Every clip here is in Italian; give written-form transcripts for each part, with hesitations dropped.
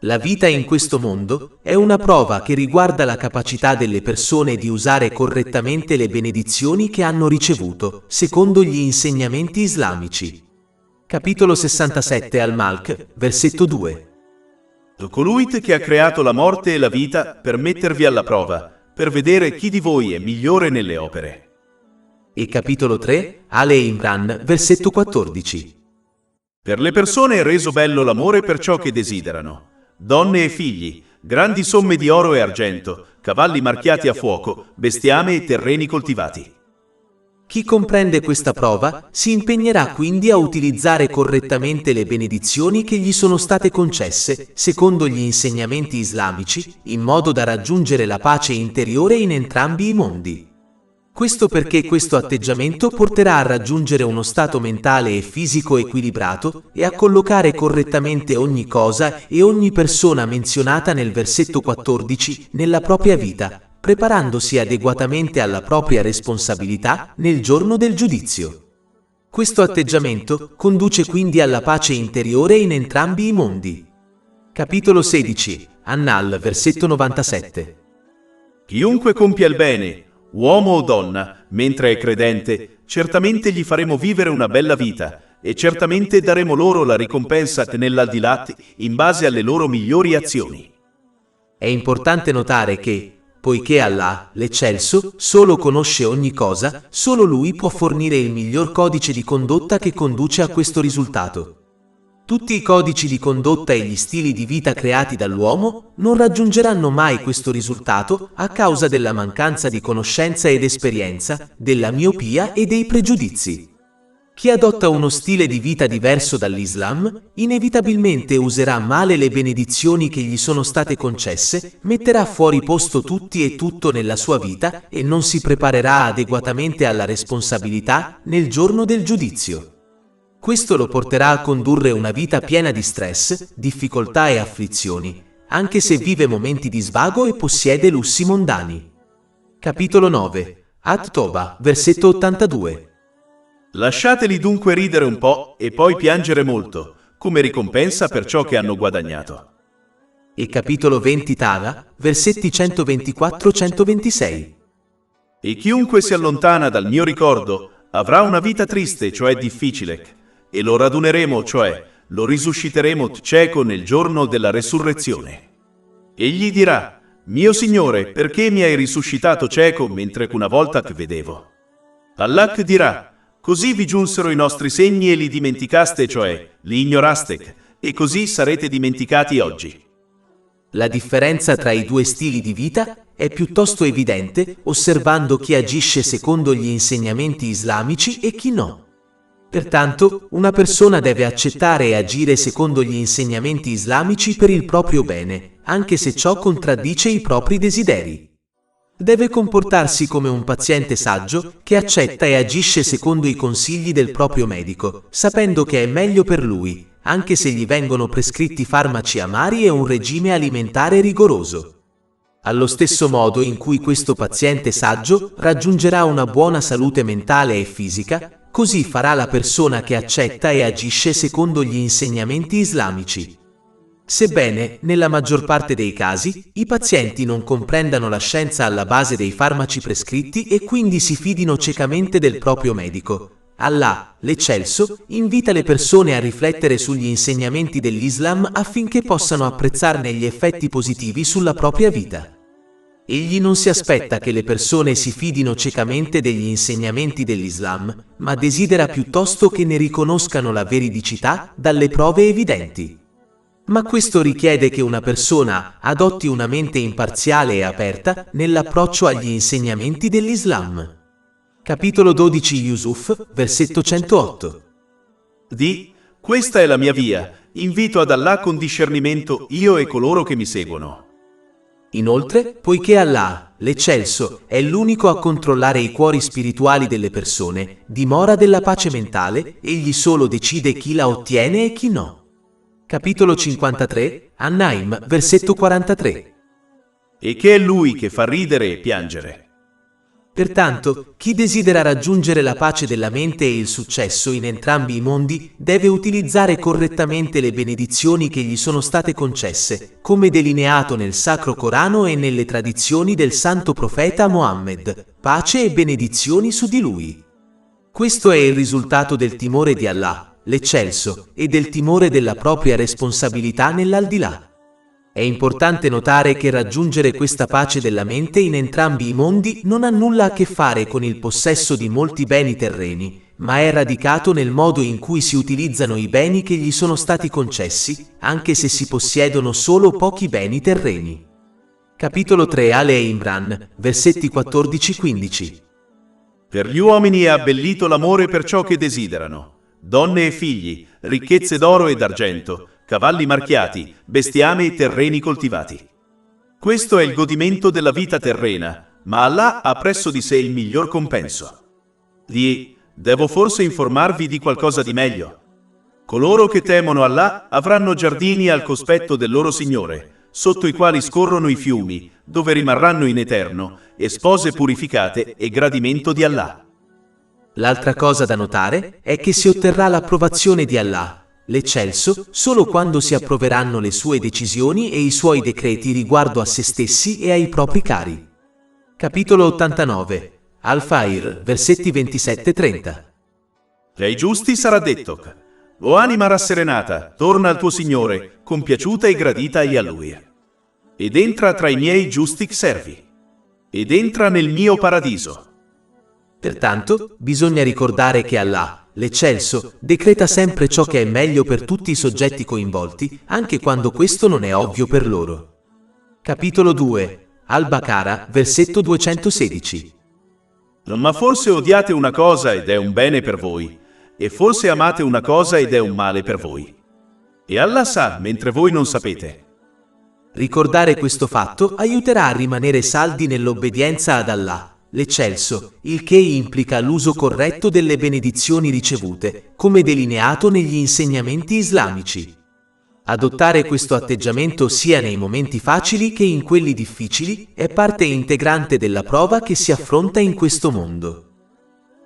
La vita in questo mondo è una prova che riguarda la capacità delle persone di usare correttamente le benedizioni che hanno ricevuto, secondo gli insegnamenti islamici. Capitolo 67 al-Mulk, versetto 2. Colui che ha creato la morte e la vita per mettervi alla prova, per vedere chi di voi è migliore nelle opere. E capitolo 3, Ale Imran, versetto 14. Per le persone è reso bello l'amore per ciò che desiderano. Donne e figli, grandi somme di oro e argento, cavalli marchiati a fuoco, bestiame e terreni coltivati. Chi comprende questa prova si impegnerà quindi a utilizzare correttamente le benedizioni che gli sono state concesse, secondo gli insegnamenti islamici, in modo da raggiungere la pace interiore in entrambi i mondi. Questo perché questo atteggiamento porterà a raggiungere uno stato mentale e fisico equilibrato e a collocare correttamente ogni cosa e ogni persona menzionata nel versetto 14 nella propria vita, preparandosi adeguatamente alla propria responsabilità nel giorno del giudizio. Questo atteggiamento conduce quindi alla pace interiore in entrambi i mondi. Capitolo 16, An-Nahl, versetto 97. Chiunque compia il bene, uomo o donna, mentre è credente, certamente gli faremo vivere una bella vita e certamente daremo loro la ricompensa nell'aldilà in base alle loro migliori azioni. È importante notare che, poiché Allah, l'Eccelso, solo conosce ogni cosa, solo Lui può fornire il miglior codice di condotta che conduce a questo risultato. Tutti i codici di condotta e gli stili di vita creati dall'uomo non raggiungeranno mai questo risultato a causa della mancanza di conoscenza ed esperienza, della miopia e dei pregiudizi. Chi adotta uno stile di vita diverso dall'Islam, inevitabilmente userà male le benedizioni che gli sono state concesse, metterà fuori posto tutti e tutto nella sua vita e non si preparerà adeguatamente alla responsabilità nel giorno del giudizio. Questo lo porterà a condurre una vita piena di stress, difficoltà e afflizioni, anche se vive momenti di svago e possiede lussi mondani. Capitolo 9, At-Toba, versetto 82. Lasciateli dunque ridere un po' e poi piangere molto, come ricompensa per ciò che hanno guadagnato. E capitolo 20 Tara, versetti 124-126. E chiunque si allontana dal mio ricordo avrà una vita triste, cioè difficile, e lo raduneremo, cioè lo risusciteremo cieco nel giorno della resurrezione. Egli dirà: mio Signore, perché mi hai risuscitato cieco mentre una volta ti vedevo? Allah dirà: così vi giunsero i nostri segni e li dimenticaste, cioè li ignoraste, e così sarete dimenticati oggi. La differenza tra i due stili di vita è piuttosto evidente osservando chi agisce secondo gli insegnamenti islamici e chi no. Pertanto, una persona deve accettare e agire secondo gli insegnamenti islamici per il proprio bene, anche se ciò contraddice i propri desideri. Deve comportarsi come un paziente saggio che accetta e agisce secondo i consigli del proprio medico, sapendo che è meglio per lui, anche se gli vengono prescritti farmaci amari e un regime alimentare rigoroso. Allo stesso modo in cui questo paziente saggio raggiungerà una buona salute mentale e fisica, così farà la persona che accetta e agisce secondo gli insegnamenti islamici. Sebbene, nella maggior parte dei casi, i pazienti non comprendano la scienza alla base dei farmaci prescritti e quindi si fidino ciecamente del proprio medico, Allah, l'Eccelso, invita le persone a riflettere sugli insegnamenti dell'Islam affinché possano apprezzarne gli effetti positivi sulla propria vita. Egli non si aspetta che le persone si fidino ciecamente degli insegnamenti dell'Islam, ma desidera piuttosto che ne riconoscano la veridicità dalle prove evidenti. Ma questo richiede che una persona adotti una mente imparziale e aperta nell'approccio agli insegnamenti dell'Islam. Capitolo 12 Yusuf, versetto 108. Questa è la mia via, invito ad Allah con discernimento io e coloro che mi seguono. Inoltre, poiché Allah, l'Eccelso, è l'unico a controllare i cuori spirituali delle persone, dimora della pace mentale, egli solo decide chi la ottiene e chi no. Capitolo 53, An-Naim, versetto 43. E che è lui che fa ridere e piangere. Pertanto, chi desidera raggiungere la pace della mente e il successo in entrambi i mondi deve utilizzare correttamente le benedizioni che gli sono state concesse, come delineato nel Sacro Corano e nelle tradizioni del santo profeta Mohammed, pace e benedizioni su di lui. Questo è il risultato del timore di Allah, l'Eccelso, e del timore della propria responsabilità nell'aldilà. È importante notare che raggiungere questa pace della mente in entrambi i mondi non ha nulla a che fare con il possesso di molti beni terreni, ma è radicato nel modo in cui si utilizzano i beni che gli sono stati concessi, anche se si possiedono solo pochi beni terreni. Capitolo 3 Ale Imran, versetti 14-15. Per gli uomini è abbellito l'amore per ciò che desiderano, donne e figli, ricchezze d'oro e d'argento, cavalli marchiati, bestiame e terreni coltivati. Questo è il godimento della vita terrena, ma Allah ha presso di sé il miglior compenso. Devo forse informarvi di qualcosa di meglio. Coloro che temono Allah avranno giardini al cospetto del loro Signore, sotto i quali scorrono i fiumi, dove rimarranno in eterno, e spose purificate e gradimento di Allah. L'altra cosa da notare è che si otterrà l'approvazione di Allah, l'Eccelso, solo quando si approveranno le sue decisioni e i suoi decreti riguardo a se stessi e ai propri cari. Capitolo 89. Al-Fajr, versetti 27-30. E ai giusti sarà detto: o anima rasserenata, torna al tuo Signore, compiaciuta e gradita a Lui. Ed entra tra i miei giusti servi. Ed entra nel mio paradiso. Pertanto, bisogna ricordare che Allah, l'Eccelso, decreta sempre ciò che è meglio per tutti i soggetti coinvolti, anche quando questo non è ovvio per loro. Capitolo 2. Al-Baqara, versetto 216. Ma forse odiate una cosa ed è un bene per voi, e forse amate una cosa ed è un male per voi. E Allah sa, mentre voi non sapete. Ricordare questo fatto aiuterà a rimanere saldi nell'obbedienza ad Allah, l'Eccelso, il che implica l'uso corretto delle benedizioni ricevute, come delineato negli insegnamenti islamici. Adottare questo atteggiamento sia nei momenti facili che in quelli difficili è parte integrante della prova che si affronta in questo mondo.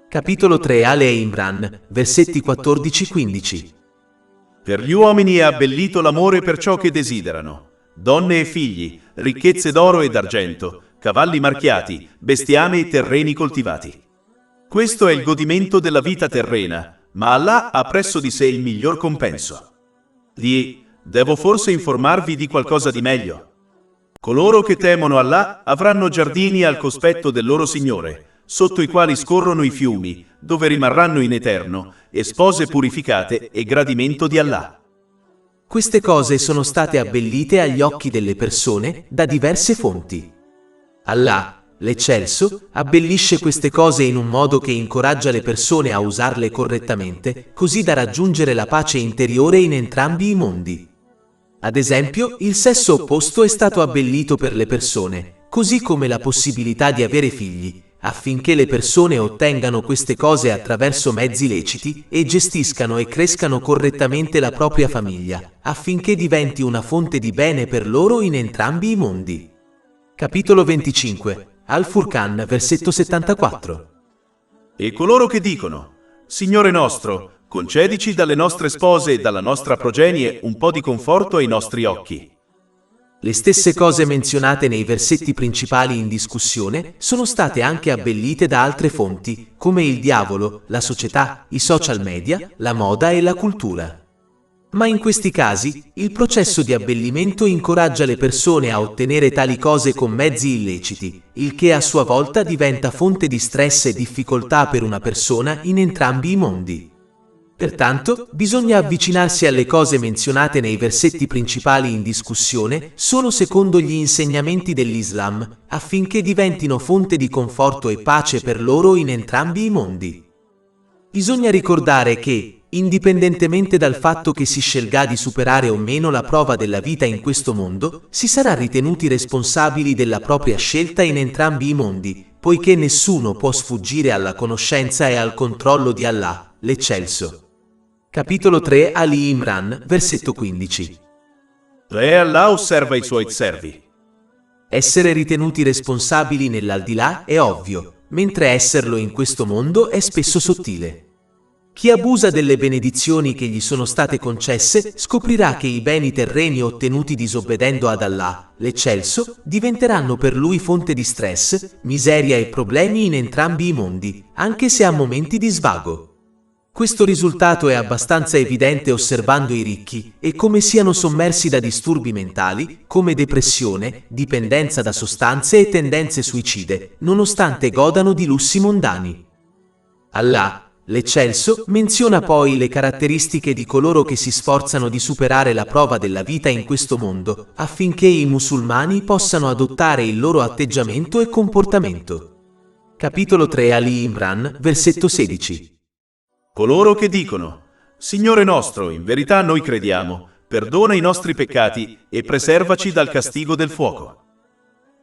Capitolo 3 Ale Imran, versetti 14-15. Per gli uomini è abbellito l'amore per ciò che desiderano, donne e figli, ricchezze d'oro e d'argento, cavalli marchiati, bestiame e terreni coltivati. Questo è il godimento della vita terrena, ma Allah ha presso di sé il miglior compenso. Devo forse informarvi di qualcosa di meglio. Coloro che temono Allah avranno giardini al cospetto del loro Signore, sotto i quali scorrono i fiumi, dove rimarranno in eterno, e spose purificate e gradimento di Allah. Queste cose sono state abbellite agli occhi delle persone da diverse fonti. Allah, l'Eccelso, abbellisce queste cose in un modo che incoraggia le persone a usarle correttamente, così da raggiungere la pace interiore in entrambi i mondi. Ad esempio, il sesso opposto è stato abbellito per le persone, così come la possibilità di avere figli, affinché le persone ottengano queste cose attraverso mezzi leciti e gestiscano e crescano correttamente la propria famiglia, affinché diventi una fonte di bene per loro in entrambi i mondi. Capitolo 25. Al-Furqan, versetto 74. E coloro che dicono: Signore nostro, concedici dalle nostre spose e dalla nostra progenie un po' di conforto ai nostri occhi. Le stesse cose menzionate nei versetti principali in discussione sono state anche abbellite da altre fonti, come il diavolo, la società, i social media, la moda e la cultura. Ma in questi casi, il processo di abbellimento incoraggia le persone a ottenere tali cose con mezzi illeciti, il che a sua volta diventa fonte di stress e difficoltà per una persona in entrambi i mondi. Pertanto, bisogna avvicinarsi alle cose menzionate nei versetti principali in discussione solo secondo gli insegnamenti dell'Islam, affinché diventino fonte di conforto e pace per loro in entrambi i mondi. Bisogna ricordare che, indipendentemente dal fatto che si scelga di superare o meno la prova della vita in questo mondo, si sarà ritenuti responsabili della propria scelta in entrambi i mondi, poiché nessuno può sfuggire alla conoscenza e al controllo di Allah, l'Eccelso. Capitolo 3 Ali Imran, versetto 15. E Allah osserva i suoi servi. Essere ritenuti responsabili nell'aldilà è ovvio, mentre esserlo in questo mondo è spesso sottile. Chi abusa delle benedizioni che gli sono state concesse scoprirà che i beni terreni ottenuti disobbedendo ad Allah, l'Eccelso, diventeranno per lui fonte di stress, miseria e problemi in entrambi i mondi, anche se a momenti di svago. Questo risultato è abbastanza evidente osservando i ricchi e come siano sommersi da disturbi mentali, come depressione, dipendenza da sostanze e tendenze suicide, nonostante godano di lussi mondani. Allah, l'Eccelso, menziona poi le caratteristiche di coloro che si sforzano di superare la prova della vita in questo mondo, affinché i musulmani possano adottare il loro atteggiamento e comportamento. Capitolo 3 Ali Imran, versetto 16. Coloro che dicono: Signore nostro, in verità noi crediamo, perdona i nostri peccati e preservaci dal castigo del fuoco.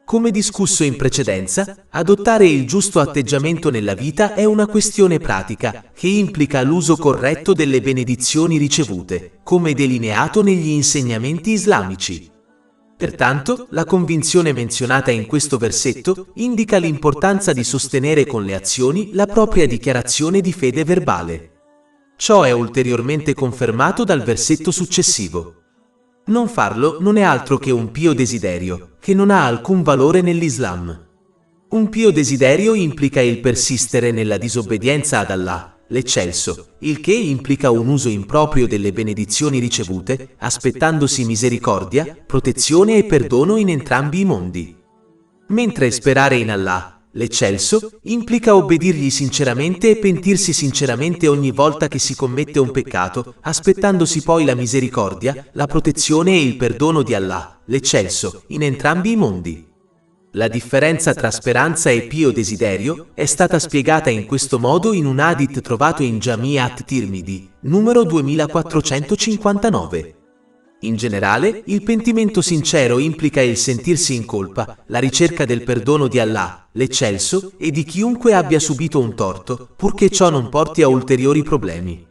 Come discusso in precedenza, adottare il giusto atteggiamento nella vita è una questione pratica che implica l'uso corretto delle benedizioni ricevute, come delineato negli insegnamenti islamici. Pertanto, la convinzione menzionata in questo versetto indica l'importanza di sostenere con le azioni la propria dichiarazione di fede verbale. Ciò è ulteriormente confermato dal versetto successivo. Non farlo non è altro che un pio desiderio, che non ha alcun valore nell'Islam. Un pio desiderio implica il persistere nella disobbedienza ad Allah, l'Eccelso, il che implica un uso improprio delle benedizioni ricevute, aspettandosi misericordia, protezione e perdono in entrambi i mondi. Mentre sperare in Allah, l'Eccelso, implica obbedirgli sinceramente e pentirsi sinceramente ogni volta che si commette un peccato, aspettandosi poi la misericordia, la protezione e il perdono di Allah, l'Eccelso, in entrambi i mondi. La differenza tra speranza e pio desiderio è stata spiegata in questo modo in un hadith trovato in Jami' at-Tirmidhi, numero 2459. In generale, il pentimento sincero implica il sentirsi in colpa, la ricerca del perdono di Allah, l'Eccelso, e di chiunque abbia subito un torto, purché ciò non porti a ulteriori problemi.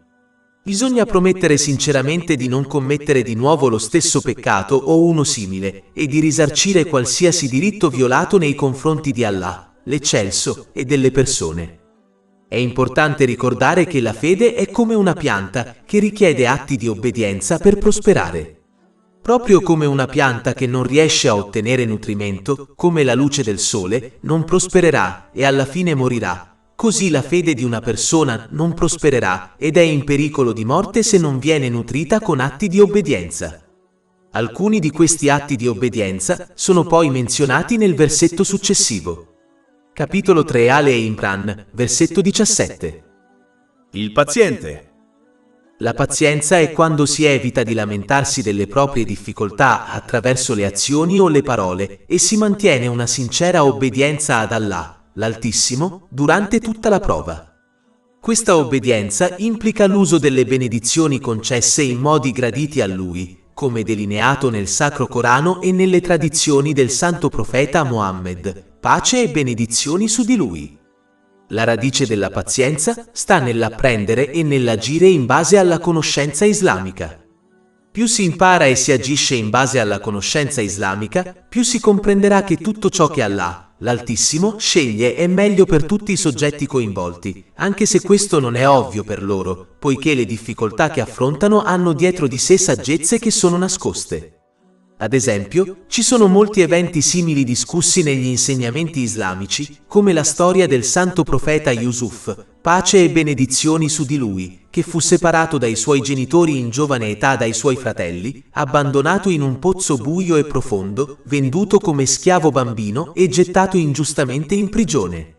Bisogna promettere sinceramente di non commettere di nuovo lo stesso peccato o uno simile, e di risarcire qualsiasi diritto violato nei confronti di Allah, l'Eccelso, e delle persone. È importante ricordare che la fede è come una pianta che richiede atti di obbedienza per prosperare. Proprio come una pianta che non riesce a ottenere nutrimento, come la luce del sole, non prospererà e alla fine morirà. Così la fede di una persona non prospererà ed è in pericolo di morte se non viene nutrita con atti di obbedienza. Alcuni di questi atti di obbedienza sono poi menzionati nel versetto successivo. Capitolo 3 Ali Imran, versetto 17. Il paziente. La pazienza è quando si evita di lamentarsi delle proprie difficoltà attraverso le azioni o le parole e si mantiene una sincera obbedienza ad Allah, l'Altissimo, durante tutta la prova. Questa obbedienza implica l'uso delle benedizioni concesse in modi graditi a Lui, come delineato nel Sacro Corano e nelle tradizioni del Santo Profeta Mohammed, pace e benedizioni su di lui. La radice della pazienza sta nell'apprendere e nell'agire in base alla conoscenza islamica. Più si impara e si agisce in base alla conoscenza islamica, più si comprenderà che tutto ciò che Allah, l'Altissimo, sceglie è meglio per tutti i soggetti coinvolti, anche se questo non è ovvio per loro, poiché le difficoltà che affrontano hanno dietro di sé saggezze che sono nascoste. Ad esempio, ci sono molti eventi simili discussi negli insegnamenti islamici, come la storia del santo profeta Yusuf, pace e benedizioni su di lui, che fu separato dai suoi genitori in giovane età dai suoi fratelli, abbandonato in un pozzo buio e profondo, venduto come schiavo bambino e gettato ingiustamente in prigione.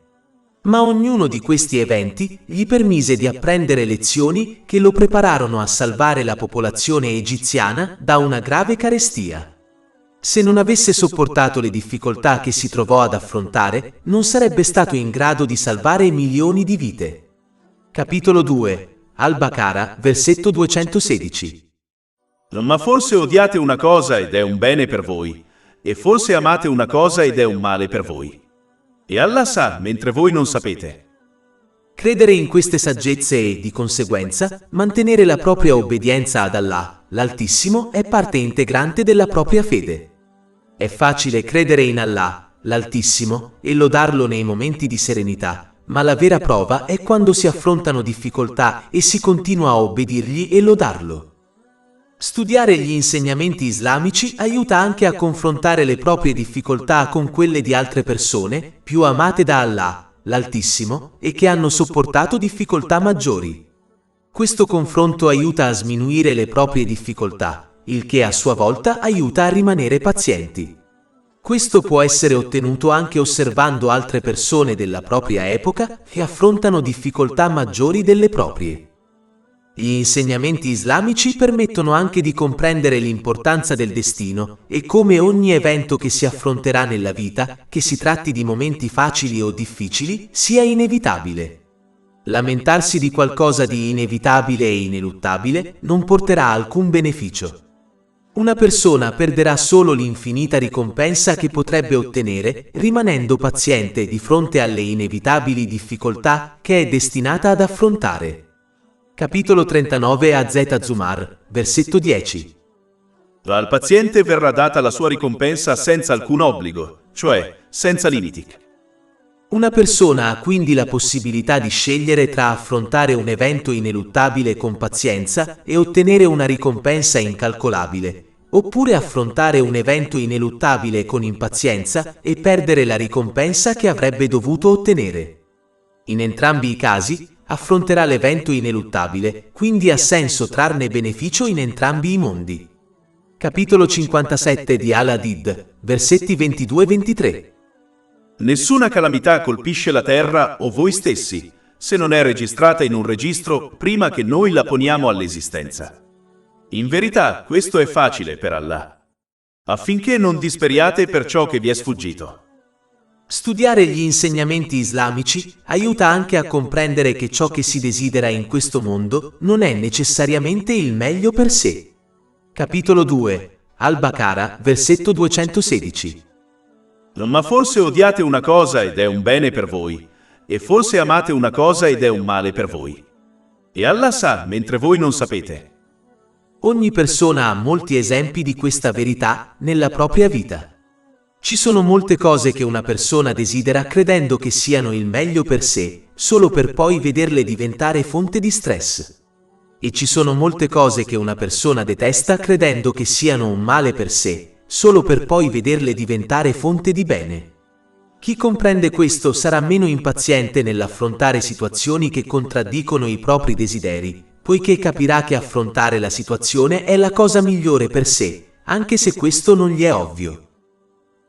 Ma ognuno di questi eventi gli permise di apprendere lezioni che lo prepararono a salvare la popolazione egiziana da una grave carestia. Se non avesse sopportato le difficoltà che si trovò ad affrontare, non sarebbe stato in grado di salvare milioni di vite. Capitolo 2 Al-Baqara, versetto 216. Ma forse odiate una cosa ed è un bene per voi, e forse amate una cosa ed è un male per voi. E Allah sa, mentre voi non sapete. Credere in queste saggezze e, di conseguenza, mantenere la propria obbedienza ad Allah, l'Altissimo, è parte integrante della propria fede. È facile credere in Allah, l'Altissimo, e lodarlo nei momenti di serenità, ma la vera prova è quando si affrontano difficoltà e si continua a obbedirgli e lodarlo. Studiare gli insegnamenti islamici aiuta anche a confrontare le proprie difficoltà con quelle di altre persone, più amate da Allah, l'Altissimo, e che hanno sopportato difficoltà maggiori. Questo confronto aiuta a sminuire le proprie difficoltà, il che a sua volta aiuta a rimanere pazienti. Questo può essere ottenuto anche osservando altre persone della propria epoca che affrontano difficoltà maggiori delle proprie. Gli insegnamenti islamici permettono anche di comprendere l'importanza del destino e come ogni evento che si affronterà nella vita, che si tratti di momenti facili o difficili, sia inevitabile. Lamentarsi di qualcosa di inevitabile e ineluttabile non porterà alcun beneficio. Una persona perderà solo l'infinita ricompensa che potrebbe ottenere rimanendo paziente di fronte alle inevitabili difficoltà che è destinata ad affrontare. Capitolo 39 Az-Zumar, versetto 10. Al paziente verrà data la sua ricompensa senza alcun obbligo, cioè senza limiti. Una persona ha quindi la possibilità di scegliere tra affrontare un evento ineluttabile con pazienza e ottenere una ricompensa incalcolabile, oppure affrontare un evento ineluttabile con impazienza e perdere la ricompensa che avrebbe dovuto ottenere. In entrambi i casi, affronterà l'evento ineluttabile, quindi ha senso trarne beneficio in entrambi i mondi. Capitolo 57 di Al-Hadid, versetti 22-23. Nessuna calamità colpisce la terra o voi stessi, se non è registrata in un registro prima che noi la poniamo all'esistenza. In verità, questo è facile per Allah, affinché non disperiate per ciò che vi è sfuggito. Studiare gli insegnamenti islamici aiuta anche a comprendere che ciò che si desidera in questo mondo non è necessariamente il meglio per sé. Capitolo 2, Al-Baqara, versetto 216. Ma forse odiate una cosa ed è un bene per voi, e forse amate una cosa ed è un male per voi. E Allah sa, mentre voi non sapete. Ogni persona ha molti esempi di questa verità nella propria vita. Ci sono molte cose che una persona desidera credendo che siano il meglio per sé, solo per poi vederle diventare fonte di stress. E ci sono molte cose che una persona detesta credendo che siano un male per sé, solo per poi vederle diventare fonte di bene. Chi comprende questo sarà meno impaziente nell'affrontare situazioni che contraddicono i propri desideri, poiché capirà che affrontare la situazione è la cosa migliore per sé, anche se questo non gli è ovvio.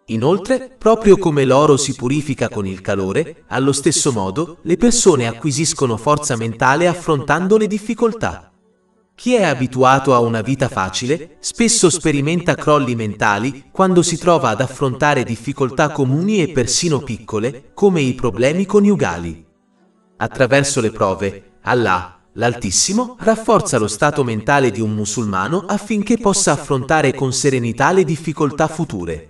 Inoltre, proprio come l'oro si purifica con il calore, allo stesso modo, le persone acquisiscono forza mentale affrontando le difficoltà. Chi è abituato a una vita facile, spesso sperimenta crolli mentali quando si trova ad affrontare difficoltà comuni e persino piccole, come i problemi coniugali. Attraverso le prove, Allah, l'Altissimo, rafforza lo stato mentale di un musulmano affinché possa affrontare con serenità le difficoltà future.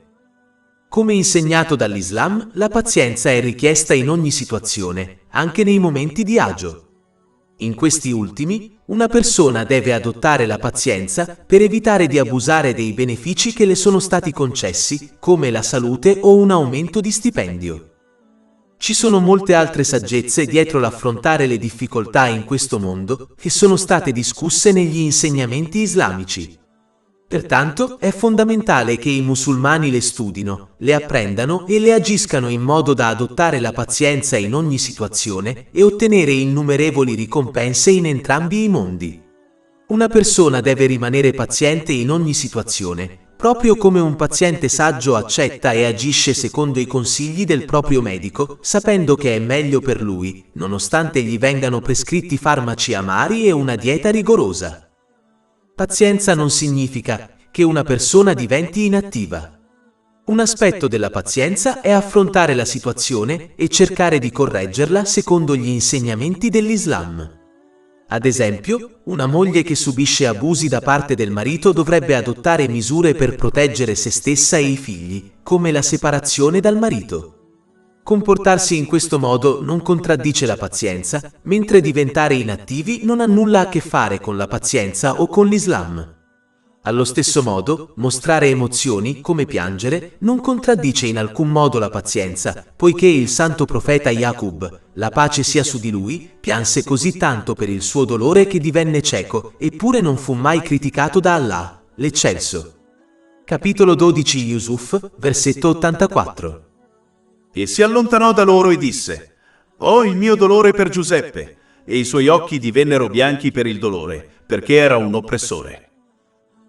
Come insegnato dall'Islam, la pazienza è richiesta in ogni situazione, anche nei momenti di agio. In questi ultimi, una persona deve adottare la pazienza per evitare di abusare dei benefici che le sono stati concessi, come la salute o un aumento di stipendio. Ci sono molte altre saggezze dietro l'affrontare le difficoltà in questo mondo che sono state discusse negli insegnamenti islamici. Pertanto è fondamentale che i musulmani le studino, le apprendano e le agiscano in modo da adottare la pazienza in ogni situazione e ottenere innumerevoli ricompense in entrambi i mondi. Una persona deve rimanere paziente in ogni situazione, proprio come un paziente saggio accetta e agisce secondo i consigli del proprio medico, sapendo che è meglio per lui, nonostante gli vengano prescritti farmaci amari e una dieta rigorosa. Pazienza non significa che una persona diventi inattiva. Un aspetto della pazienza è affrontare la situazione e cercare di correggerla secondo gli insegnamenti dell'Islam. Ad esempio, una moglie che subisce abusi da parte del marito dovrebbe adottare misure per proteggere se stessa e i figli, come la separazione dal marito. Comportarsi in questo modo non contraddice la pazienza, mentre diventare inattivi non ha nulla a che fare con la pazienza o con l'Islam. Allo stesso modo, mostrare emozioni, come piangere, non contraddice in alcun modo la pazienza, poiché il santo profeta Yaqub, la pace sia su di lui, pianse così tanto per il suo dolore che divenne cieco, eppure non fu mai criticato da Allah, l'Eccelso. Capitolo 12 Yusuf, versetto 84. E si allontanò da loro e disse: «Ho il mio dolore per Giuseppe», e i suoi occhi divennero bianchi per il dolore, perché era un oppressore.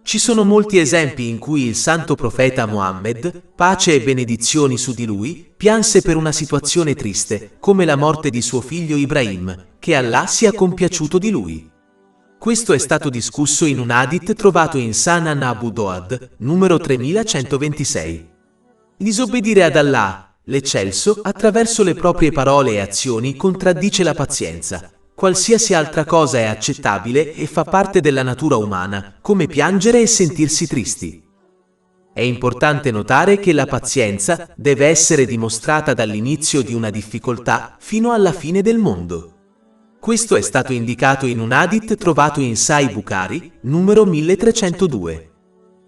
Ci sono molti esempi in cui il santo profeta Muhammad, pace e benedizioni su di lui, pianse per una situazione triste, come la morte di suo figlio Ibrahim, che Allah sia compiaciuto di lui. Questo è stato discusso in un hadith trovato in Sunan Abu Doad, numero 3126. Disobbedire ad Allah, l'Eccelso, attraverso le proprie parole e azioni contraddice la pazienza. Qualsiasi altra cosa è accettabile e fa parte della natura umana, come piangere e sentirsi tristi. È importante notare che la pazienza deve essere dimostrata dall'inizio di una difficoltà fino alla fine del mondo. Questo è stato indicato in un hadith trovato in Sahih Bukhari, numero 1302.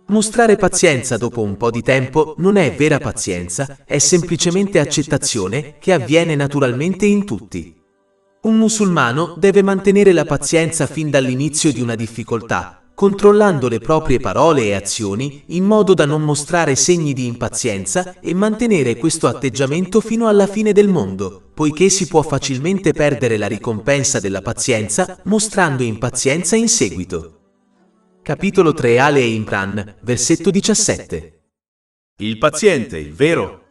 Mostrare pazienza dopo un po' di tempo non è vera pazienza, è semplicemente accettazione che avviene naturalmente in tutti. Un musulmano deve mantenere la pazienza fin dall'inizio di una difficoltà, controllando le proprie parole e azioni in modo da non mostrare segni di impazienza e mantenere questo atteggiamento fino alla fine del mondo, poiché si può facilmente perdere la ricompensa della pazienza mostrando impazienza in seguito. Capitolo 3 Ale Imran, versetto 17. Il paziente, il vero.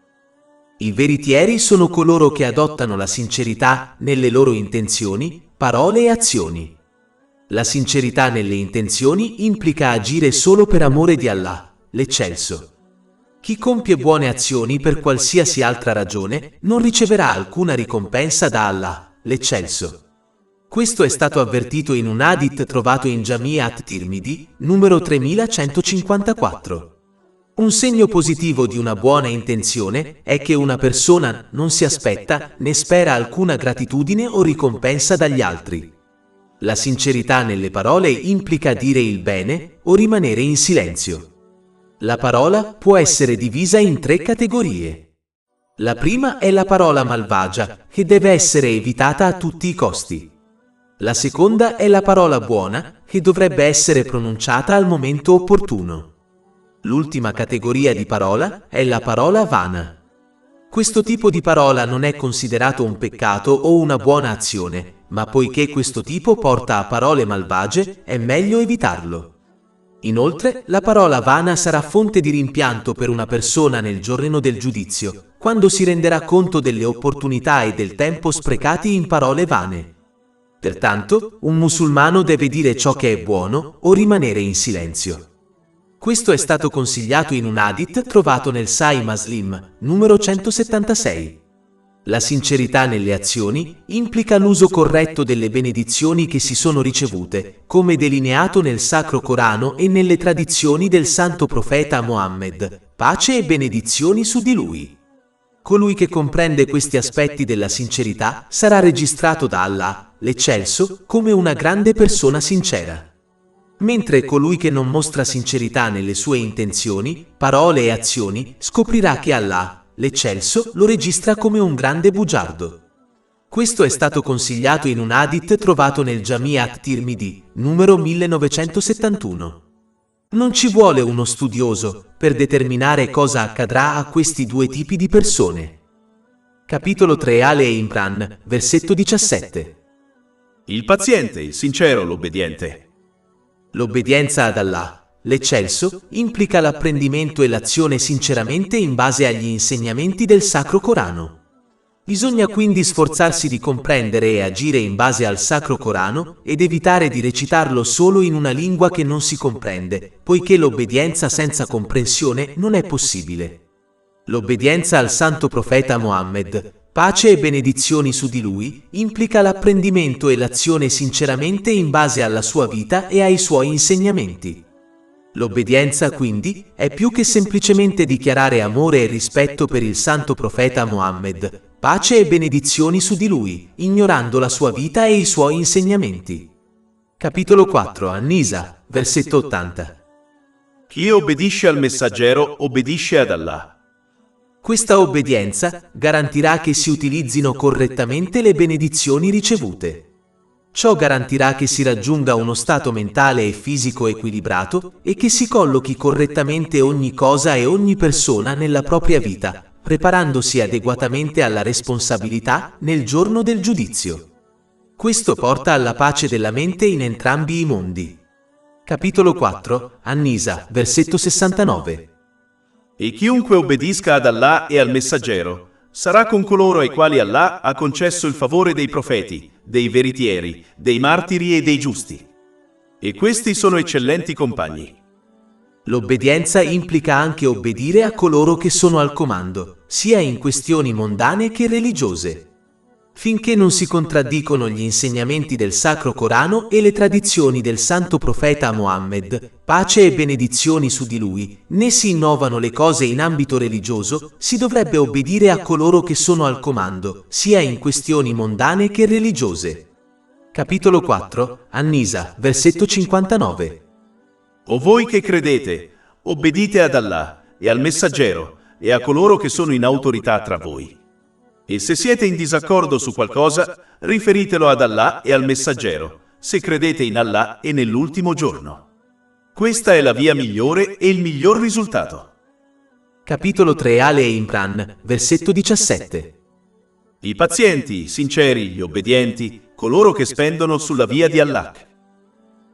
I veritieri sono coloro che adottano la sincerità nelle loro intenzioni, parole e azioni. La sincerità nelle intenzioni implica agire solo per amore di Allah, l'Eccelso. Chi compie buone azioni per qualsiasi altra ragione non riceverà alcuna ricompensa da Allah, l'Eccelso. Questo è stato avvertito in un hadith trovato in Jami' at-Tirmidhi, numero 3154. Un segno positivo di una buona intenzione è che una persona non si aspetta né spera alcuna gratitudine o ricompensa dagli altri. La sincerità nelle parole implica dire il bene o rimanere in silenzio. La parola può essere divisa in 3 categorie. La prima è la parola malvagia, che deve essere evitata a tutti i costi. La seconda è la parola buona, che dovrebbe essere pronunciata al momento opportuno. L'ultima categoria di parola è la parola vana. Questo tipo di parola non è considerato un peccato o una buona azione, ma poiché questo tipo porta a parole malvagie, è meglio evitarlo. Inoltre, la parola vana sarà fonte di rimpianto per una persona nel giorno del giudizio, quando si renderà conto delle opportunità e del tempo sprecati in parole vane. Pertanto, un musulmano deve dire ciò che è buono o rimanere in silenzio. Questo è stato consigliato in un hadith trovato nel Sahih Muslim, numero 176. La sincerità nelle azioni implica l'uso corretto delle benedizioni che si sono ricevute, come delineato nel Sacro Corano e nelle tradizioni del santo profeta Muhammad, pace e benedizioni su di lui. Colui che comprende questi aspetti della sincerità sarà registrato da Allah, l'Eccelso, come una grande persona sincera. Mentre colui che non mostra sincerità nelle sue intenzioni, parole e azioni, scoprirà che Allah, l'Eccelso, lo registra come un grande bugiardo. Questo è stato consigliato in un hadith trovato nel Jami' at-Tirmidhi, numero 1971. Non ci vuole uno studioso per determinare cosa accadrà a questi 2 tipi di persone. Capitolo 3 Ale Imran, versetto 17. Il paziente, il sincero, l'obbediente. L'obbedienza ad Allah, l'Eccelso, implica l'apprendimento e l'azione sinceramente in base agli insegnamenti del Sacro Corano. Bisogna quindi sforzarsi di comprendere e agire in base al Sacro Corano ed evitare di recitarlo solo in una lingua che non si comprende, poiché l'obbedienza senza comprensione non è possibile. L'obbedienza al santo profeta Muhammad, pace e benedizioni su di lui, implica l'apprendimento e l'azione sinceramente in base alla sua vita e ai suoi insegnamenti. L'obbedienza, quindi, è più che semplicemente dichiarare amore e rispetto per il santo profeta Muhammad, pace e benedizioni su di lui, ignorando la sua vita e i suoi insegnamenti. Capitolo 4 An-Nisa, versetto 80. Chi obbedisce al messaggero obbedisce ad Allah. Questa obbedienza garantirà che si utilizzino correttamente le benedizioni ricevute. Ciò garantirà che si raggiunga uno stato mentale e fisico equilibrato e che si collochi correttamente ogni cosa e ogni persona nella propria vita, preparandosi adeguatamente alla responsabilità nel giorno del giudizio. Questo porta alla pace della mente in entrambi i mondi. Capitolo 4, An-Nisa, versetto 69. E chiunque obbedisca ad Allah e al messaggero sarà con coloro ai quali Allah ha concesso il favore dei profeti, dei veritieri, dei martiri e dei giusti. E questi sono eccellenti compagni. L'obbedienza implica anche obbedire a coloro che sono al comando, sia in questioni mondane che religiose. Finché non si contraddicono gli insegnamenti del Sacro Corano e le tradizioni del Santo Profeta Mohammed, pace e benedizioni su di lui, né si innovano le cose in ambito religioso, si dovrebbe obbedire a coloro che sono al comando, sia in questioni mondane che religiose. Capitolo 4, An-Nisa, versetto 59. O voi che credete, obbedite ad Allah e al messaggero e a coloro che sono in autorità tra voi. E se siete in disaccordo su qualcosa, riferitelo ad Allah e al messaggero, se credete in Allah e nell'ultimo giorno. Questa è la via migliore e il miglior risultato. Capitolo 3 Ale Imran, versetto 17. I pazienti, sinceri, gli obbedienti, coloro che spendono sulla via di Allah.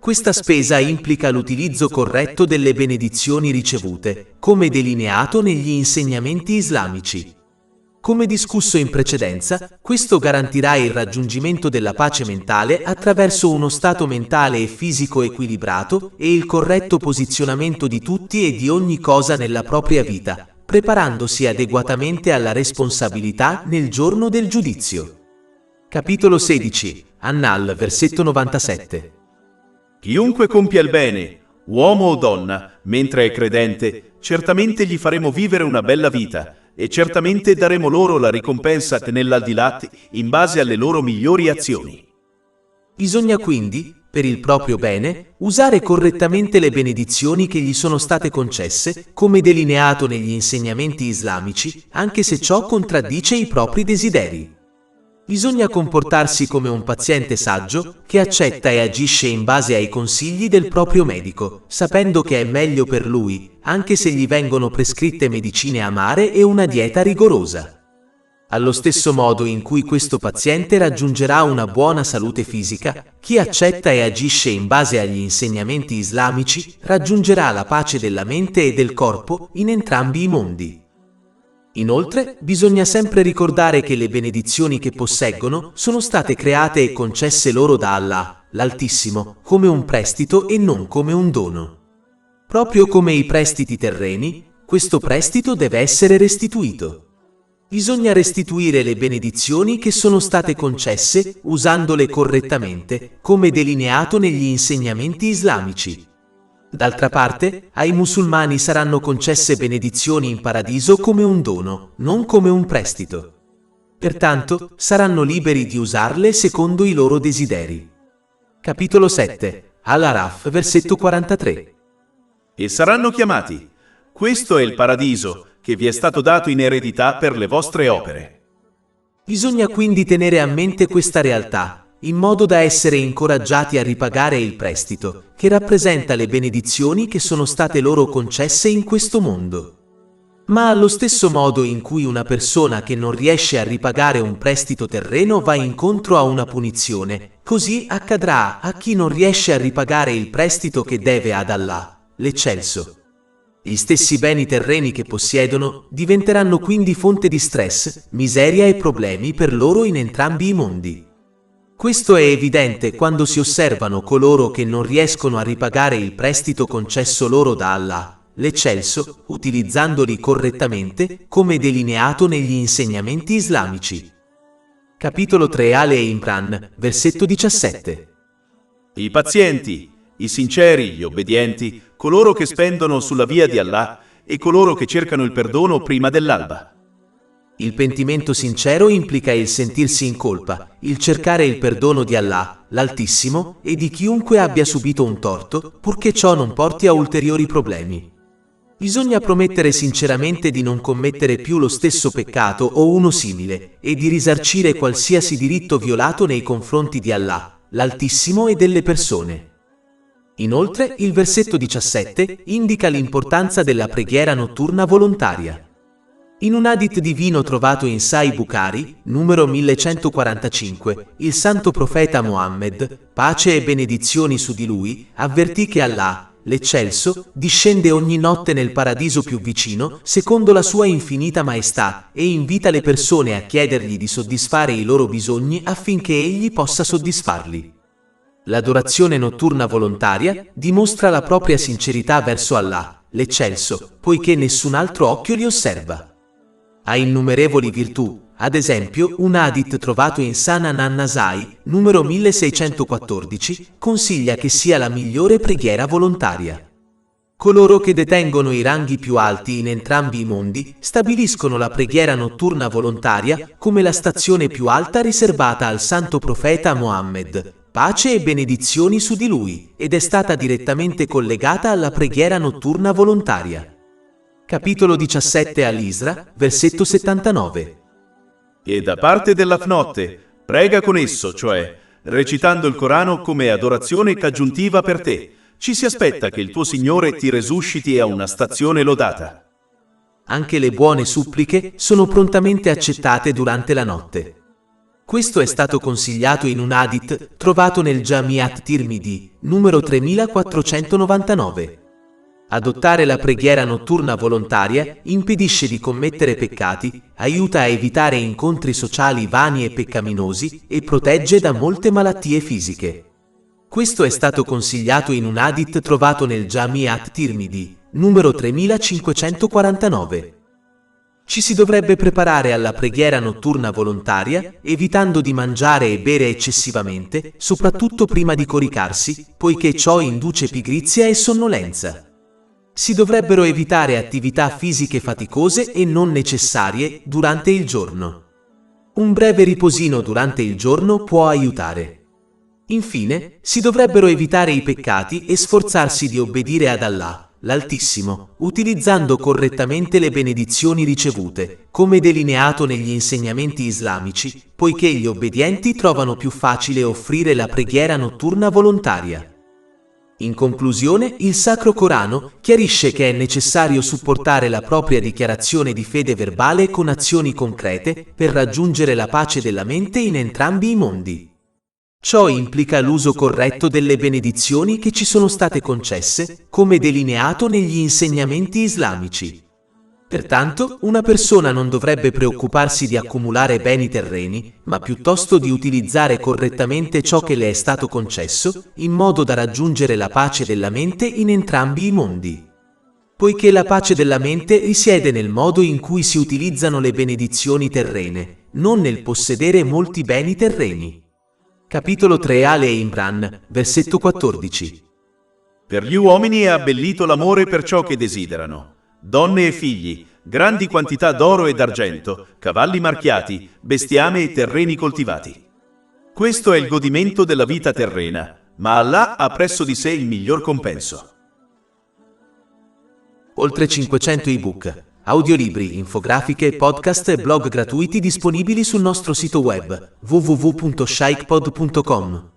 Questa spesa implica l'utilizzo corretto delle benedizioni ricevute, come delineato negli insegnamenti islamici. Come discusso in precedenza, questo garantirà il raggiungimento della pace mentale attraverso uno stato mentale e fisico equilibrato e il corretto posizionamento di tutti e di ogni cosa nella propria vita, preparandosi adeguatamente alla responsabilità nel giorno del giudizio. Capitolo 16, An-Nahl, versetto 97. Chiunque compia il bene, uomo o donna, mentre è credente, certamente gli faremo vivere una bella vita, e certamente daremo loro la ricompensa nell'aldilà in base alle loro migliori azioni. Bisogna quindi, per il proprio bene, usare correttamente le benedizioni che gli sono state concesse, come delineato negli insegnamenti islamici, anche se ciò contraddice i propri desideri. Bisogna comportarsi come un paziente saggio che accetta e agisce in base ai consigli del proprio medico, sapendo che è meglio per lui, anche se gli vengono prescritte medicine amare e una dieta rigorosa. Allo stesso modo in cui questo paziente raggiungerà una buona salute fisica, chi accetta e agisce in base agli insegnamenti islamici raggiungerà la pace della mente e del corpo in entrambi i mondi. Inoltre, bisogna sempre ricordare che le benedizioni che posseggono sono state create e concesse loro da Allah, l'Altissimo, come un prestito e non come un dono. Proprio come i prestiti terreni, questo prestito deve essere restituito. Bisogna restituire le benedizioni che sono state concesse usandole correttamente, come delineato negli insegnamenti islamici. D'altra parte, ai musulmani saranno concesse benedizioni in paradiso come un dono, non come un prestito. Pertanto, saranno liberi di usarle secondo i loro desideri. Capitolo 7, Al-Araf, versetto 43. E saranno chiamati: questo è il paradiso che vi è stato dato in eredità per le vostre opere. Bisogna quindi tenere a mente questa realtà, in modo da essere incoraggiati a ripagare il prestito, che rappresenta le benedizioni che sono state loro concesse in questo mondo. Ma allo stesso modo in cui una persona che non riesce a ripagare un prestito terreno va incontro a una punizione, così accadrà a chi non riesce a ripagare il prestito che deve ad Allah, l'Eccelso. Gli stessi beni terreni che possiedono diventeranno quindi fonte di stress, miseria e problemi per loro in entrambi i mondi. Questo è evidente quando si osservano coloro che non riescono a ripagare il prestito concesso loro da Allah, l'Eccelso, utilizzandoli correttamente, come delineato negli insegnamenti islamici. Capitolo 3 Ale Imran, versetto 17. I pazienti, i sinceri, gli obbedienti, coloro che spendono sulla via di Allah e coloro che cercano il perdono prima dell'alba. Il pentimento sincero implica il sentirsi in colpa, il cercare il perdono di Allah, l'Altissimo, e di chiunque abbia subito un torto, purché ciò non porti a ulteriori problemi. Bisogna promettere sinceramente di non commettere più lo stesso peccato o uno simile, e di risarcire qualsiasi diritto violato nei confronti di Allah, l'Altissimo e delle persone. Inoltre, il versetto 17 indica l'importanza della preghiera notturna volontaria. In un hadith divino trovato in Sahih Bukhari, numero 1145, il santo profeta Mohammed, pace e benedizioni su di lui, avvertì che Allah, l'Eccelso, discende ogni notte nel paradiso più vicino, secondo la sua infinita maestà, e invita le persone a chiedergli di soddisfare i loro bisogni affinché egli possa soddisfarli. L'adorazione notturna volontaria dimostra la propria sincerità verso Allah, l'Eccelso, poiché nessun altro occhio li osserva. Ha innumerevoli virtù, ad esempio un hadith trovato in Sunan an-Nasai, numero 1614, consiglia che sia la migliore preghiera volontaria. Coloro che detengono i ranghi più alti in entrambi i mondi stabiliscono la preghiera notturna volontaria come la stazione più alta riservata al santo profeta Mohammed, pace e benedizioni su di lui, ed è stata direttamente collegata alla preghiera notturna volontaria. Capitolo 17 Al-Isra, versetto 79. E da parte dell'Afnotte, prega con esso, cioè recitando il Corano come adorazione aggiuntiva per te. Ci si aspetta che il tuo Signore ti resusciti a una stazione lodata. Anche le buone suppliche sono prontamente accettate durante la notte. Questo è stato consigliato in un hadith trovato nel Jami' at-Tirmidhi, numero 3499. Adottare la preghiera notturna volontaria impedisce di commettere peccati, aiuta a evitare incontri sociali vani e peccaminosi e protegge da molte malattie fisiche. Questo è stato consigliato in un hadith trovato nel Jami' at-Tirmidhi, numero 3549. Ci si dovrebbe preparare alla preghiera notturna volontaria, evitando di mangiare e bere eccessivamente, soprattutto prima di coricarsi, poiché ciò induce pigrizia e sonnolenza. Si dovrebbero evitare attività fisiche faticose e non necessarie durante il giorno. Un breve riposino durante il giorno può aiutare. Infine, si dovrebbero evitare i peccati e sforzarsi di obbedire ad Allah, l'Altissimo, utilizzando correttamente le benedizioni ricevute, come delineato negli insegnamenti islamici, poiché gli obbedienti trovano più facile offrire la preghiera notturna volontaria. In conclusione, il Sacro Corano chiarisce che è necessario supportare la propria dichiarazione di fede verbale con azioni concrete per raggiungere la pace della mente in entrambi i mondi. Ciò implica l'uso corretto delle benedizioni che ci sono state concesse, come delineato negli insegnamenti islamici. Pertanto, una persona non dovrebbe preoccuparsi di accumulare beni terreni, ma piuttosto di utilizzare correttamente ciò che le è stato concesso, in modo da raggiungere la pace della mente in entrambi i mondi. Poiché la pace della mente risiede nel modo in cui si utilizzano le benedizioni terrene, non nel possedere molti beni terreni. Capitolo 3 Ale Imran, versetto 14. Per gli uomini è abbellito l'amore per ciò che desiderano. Donne e figli, grandi quantità d'oro e d'argento, cavalli marchiati, bestiame e terreni coltivati. Questo è il godimento della vita terrena, ma Allah ha presso di sé il miglior compenso. Oltre 500 ebook, audiolibri, infografiche, podcast e blog gratuiti disponibili sul nostro sito web www.shaykhpod.com.